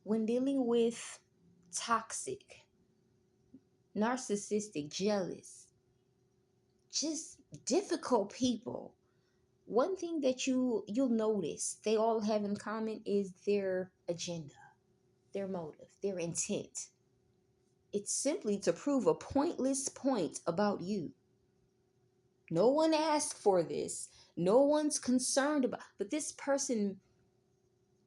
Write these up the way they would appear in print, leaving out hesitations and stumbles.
when dealing with toxic, narcissistic, jealous, just difficult people, one thing that you'll notice they all have in common is their agenda, their motive, their intent. It's simply to prove a pointless point about you. No one asked for this. No one's concerned about, but this person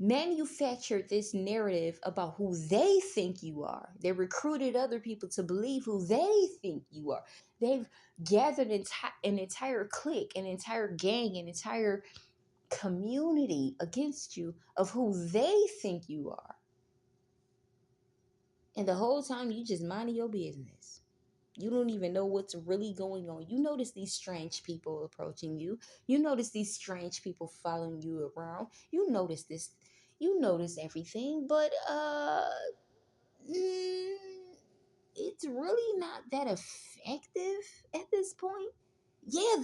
manufactured this narrative about who they think you are. They recruited other people to believe who they think you are. They've gathered an entire clique, an entire gang, an entire community against you of who they think you are. And the whole time you just minding your business. You don't even know what's really going on. You notice these strange people approaching you. You notice these strange people following you around. You notice this. You notice everything, but mm, it's really not that effective at this point. Yeah,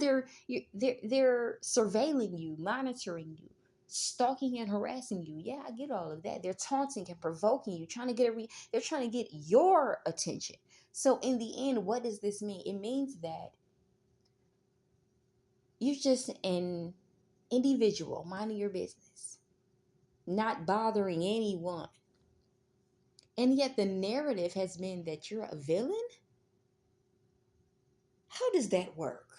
they're surveilling you, monitoring you, stalking and harassing you. Yeah, I get all of that. They're taunting and provoking you, trying to get they're trying to get your attention. So in the end, what does this mean? It means that you're just an individual minding your business, not bothering anyone. And yet the narrative has been that you're a villain. How does that work?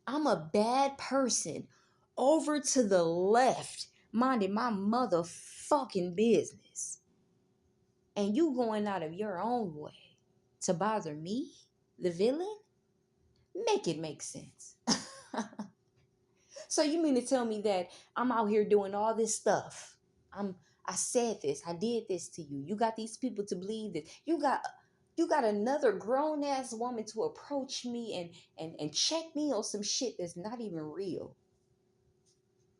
I'm a bad person over to the left, minding my motherfucking business. And you going out of your own way to bother me, the villain? Make it make sense. So you mean to tell me that I'm out here doing all this stuff? I said this, I did this to you. You got these people to believe that you got another grown ass woman to approach me and check me on some shit that's not even real.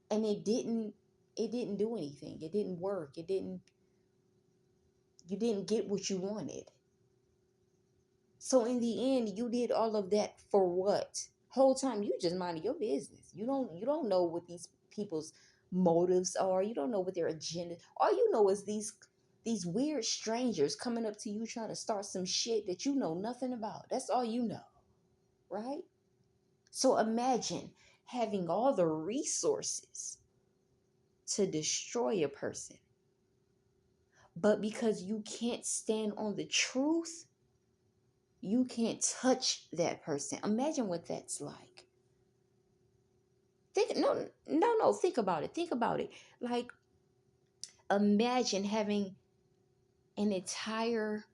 And it didn't do anything. It didn't work. You didn't get what you wanted. So in the end, you did all of that for what? Whole time you just minding your business. You don't know what these people's motives are. You don't know what their agenda. All you know is these weird strangers coming up to you trying to start some shit that you know nothing about. That's all you know, right? So imagine having all the resources to destroy a person, but because you can't stand on the truth, you can't touch that person. Imagine what that's like. Think about it. Think about it. Like, imagine having an entire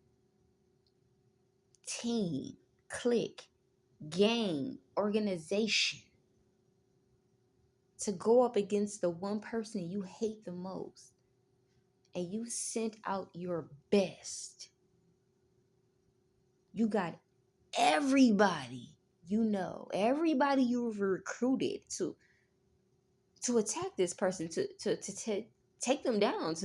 team, clique, gang, organization to go up against the one person you hate the most, and you sent out your best. You got everybody everybody you've recruited to attack this person, to take them down,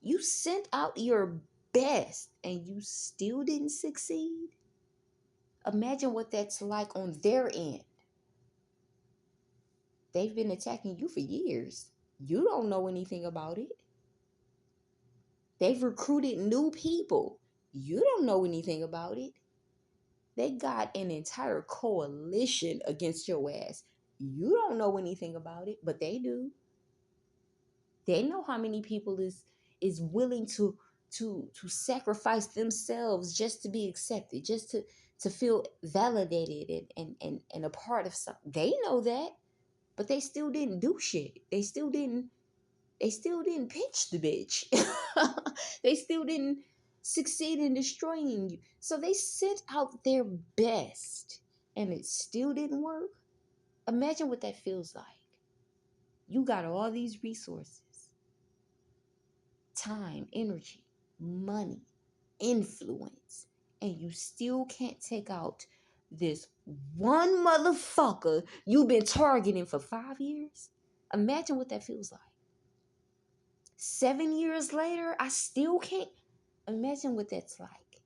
you sent out your best and you still didn't succeed. Imagine what that's like on their end. They've been attacking you for years. You don't know anything about it. They've recruited new people. You don't know anything about it. They got an entire coalition against your ass. You don't know anything about it, but they do. They know how many people is willing to sacrifice themselves just to be accepted, just to feel validated and a part of something. They know that, but they still didn't do shit. They still didn't pitch the bitch. They still didn't succeed in destroying you. So they sent out their best and it still didn't work. Imagine what that feels like. You got all these resources, time, energy, money, influence, and you still can't take out this one motherfucker you've been targeting for 5 years. Imagine what that feels like. 7 years later, I still can't. Imagine what that's like.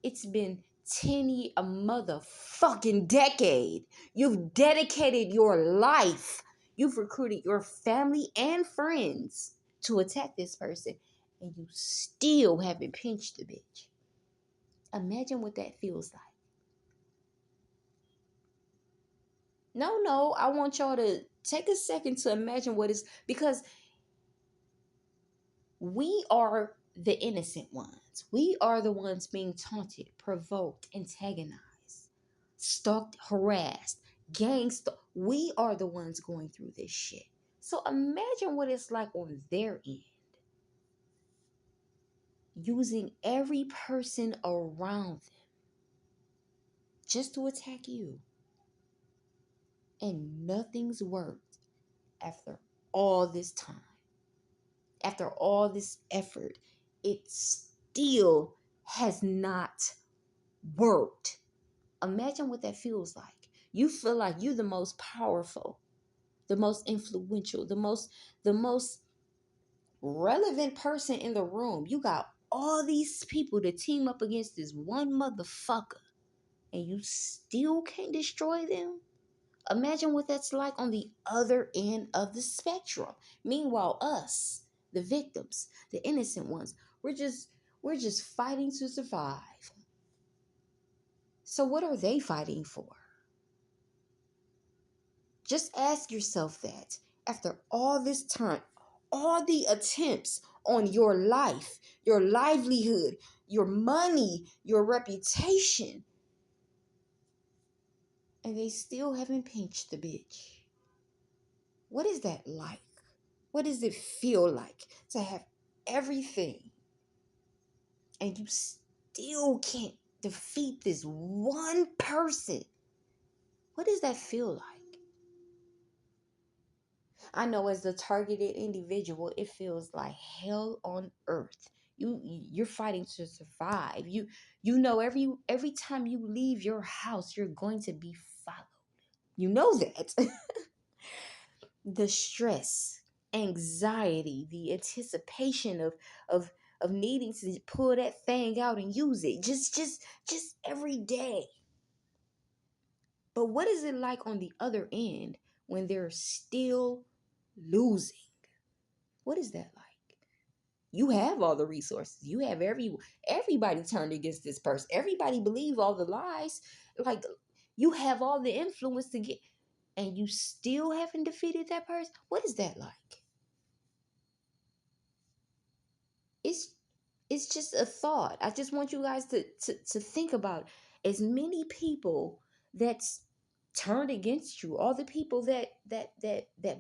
It's been 10 years, a motherfucking decade. You've dedicated your life. You've recruited your family and friends to attack this person, and you still haven't pinched the bitch. Imagine what that feels like. No, I want y'all to take a second to imagine what is, because we are the innocent ones. We are the ones being taunted, provoked, antagonized, stalked, harassed, gangsta. We are the ones going through this shit. So imagine what it's like on their end, using every person around them just to attack you. And nothing's worked after all this time. After all this effort, it still has not worked. Imagine what that feels like. You feel like you're the most powerful, the most influential, the most relevant person in the room. You got all these people to team up against this one motherfucker, and you still can't destroy them. Imagine what that's like on the other end of the spectrum. Meanwhile, us, the victims, the innocent ones, we're just fighting to survive. So what are they fighting for? Just ask yourself that. After all this time, all the attempts on your life, your livelihood, your money, your reputation, and they still haven't pinched the bitch. What is that like? What does it feel like to have everything and you still can't defeat this one person? What does that feel like? I know as the targeted individual, it feels like hell on earth. You're fighting to survive. You know every time you leave your house, you're going to be followed. You know that. The stress, anxiety, the anticipation of of needing to pull that thing out and use it just every day. But what is it like on the other end when they're still losing? What is that like? You have all the resources. You have everybody turned against this person. Everybody believe all the lies. Like you have all the influence to get, and you still haven't defeated that person. What is that like? It's it's just a thought. I just want you guys to think about as many people that's turned against you, all the people that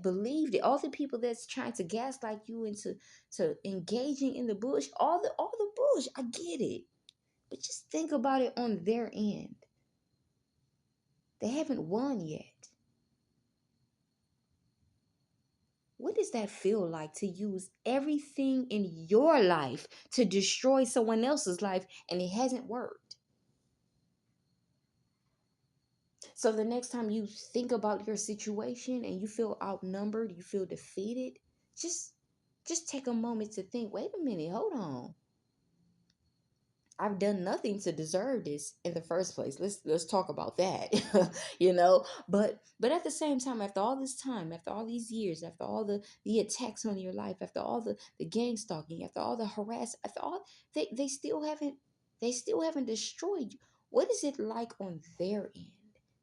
believed it, all the people that's trying to gaslight you into to engaging in the bush, all the bush. I get it. But just think about it on their end. They haven't won yet. What does that feel like to use everything in your life to destroy someone else's life and it hasn't worked? So the next time you think about your situation and you feel outnumbered, you feel defeated, just just take a moment to think, wait a minute, hold on. I've done nothing to deserve this in the first place. Let's talk about that. But at the same time, after all this time, after all these years, after all the attacks on your life, after all the gang stalking, after all the harass, after all they still haven't destroyed you. What is it like on their end?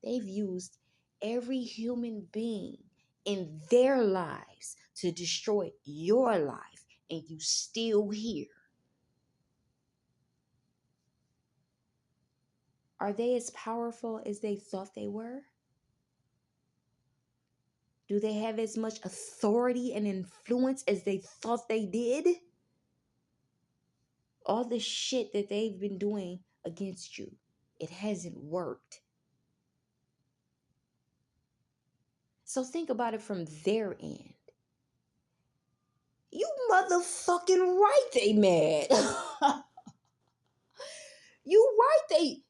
They've used every human being in their lives to destroy your life, and you still here. Are they as powerful as they thought they were? Do they have as much authority and influence as they thought they did? All the shit that they've been doing against you, it hasn't worked. So think about it from their end. You motherfucking right they mad. You right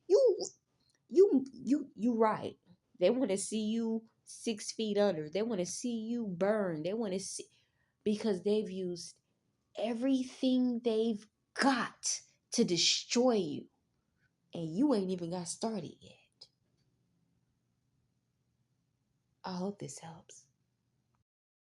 you right. They want to see you 6 feet under. They want to see you burn. They want to see, because they've used everything they've got to destroy you. And you ain't even got started yet. I hope this helps.